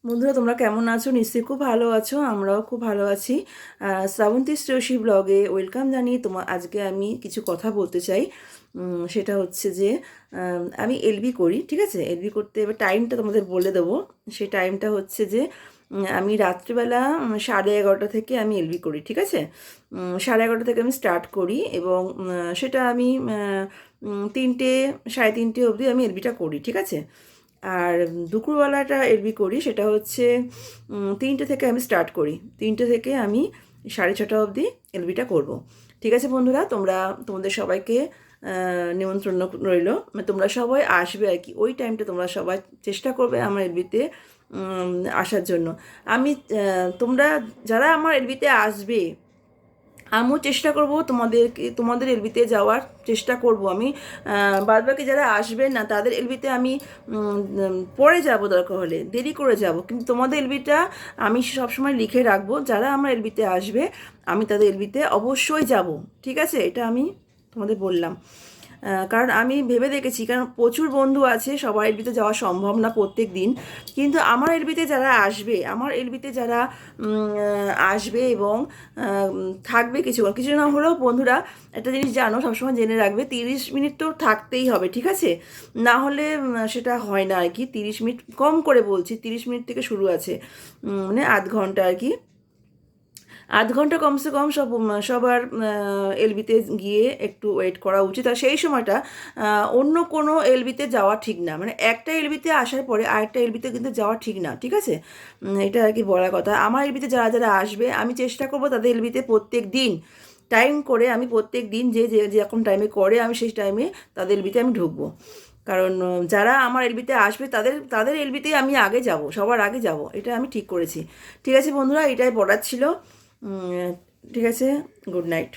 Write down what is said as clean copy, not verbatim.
বন্ধুরা তোমরা কেমন আছো? নিশ্চয়ই খুব ভালো আছো, আমরাও খুব ভালো আছি। শ্রাবন্তী শ্রেয়সী ব্লগে ওয়েলকাম জানিয়ে আজকে আমি কিছু কথা বলতে চাই। সেটা হচ্ছে যে আমি এলবি করি, ঠিক আছে? এলবি করতে এবার টাইমটা তোমাদের বলে দেবো। সেই টাইমটা হচ্ছে যে আমি রাত্রিবেলা 11:30 থেকে আমি এলবি করি, ঠিক আছে? 11:30 থেকে আমি স্টার্ট করি এবং সেটা আমি 3টে 3:30 অবধি আমি এলবিটা করি, ঠিক আছে? আর দুপুরবেলাটা এলবি করি, সেটা হচ্ছে 3টে থেকে আমি স্টার্ট করি। 3টে থেকে আমি 6:30 অবধি এলবিটা করব। ঠিক আছে বন্ধুরা, তোমাদের সবাইকে নিমন্ত্রণ রইল। মানে তোমরা সবাই আসবে আর কি, ওই টাইমটা তোমরা সবাই চেষ্টা করবে আমার এলবিতে আসার জন্য। আমি তোমরা যারা আমার এলবিতে আসবে, আমিও চেষ্টা করব তোমাদের এলবিতে যাওয়ার চেষ্টা করব আমি। বাদবাকি যারা আসবেন না তাদের এলবিতে আমি পরে যাব, দরকার হলে দেরি করে যাব, কিন্তু তোমাদের এলবিটা আমি সবসময় লিখে রাখবো। যারা আমার এলবিতে আসবে আমি তাদের এলবিতে অবশ্যই যাব, ঠিক আছে? এটা আমি তোমাদের বললাম। কারণ আমি ভেবে দেখেছি, কারণ প্রচুর বন্ধু আছে, সবার এলবিতে যাওয়া সম্ভব না প্রত্যেক দিন। কিন্তু আমার এলবিতে যারা আসবে, আমার এলবিতে যারা আসবে এবং থাকবে কিছুক্ষণ, কিছু না হলেও বন্ধুরা একটা জিনিস জানো, সবসময় জেনে রাখবে, 30 মিনিট তো থাকতেই হবে, ঠিক আছে? না হলে সেটা হয় না আর কি। 30 মিনিট কম করে বলছি, 30 মিনিট থেকে শুরু আছে, মানে আধ ঘন্টা আর কি। আধ ঘন্টা কমসে কম সবার এলবিতে গিয়ে একটু ওয়েট করা উচিত। আর সেই সময়টা অন্য কোনো এলবিতে যাওয়া ঠিক না, মানে একটা এলবিতে আসার পরে আরেকটা এলবিতে কিন্তু যাওয়া ঠিক না, ঠিক আছে? এটা আর কি বলার কথা। আমার এলবিতে যারা যারা আসবে আমি চেষ্টা করব তাদের এলবিতে প্রত্যেক দিন টাইম করে, আমি প্রত্যেক দিন যে যে যেরকম টাইমে করে আমি সেই টাইমে তাদের এলবিতে আমি ঢুকবো। কারণ যারা আমার এলবিতে আসবে তাদের তাদের এলবিতেই আমি আগে যাব, সবার আগে যাব, এটা আমি ঠিক করেছি। ঠিক আছে বন্ধুরা, এটাই বলার ছিল। ঠিক আছে, গুড নাইট।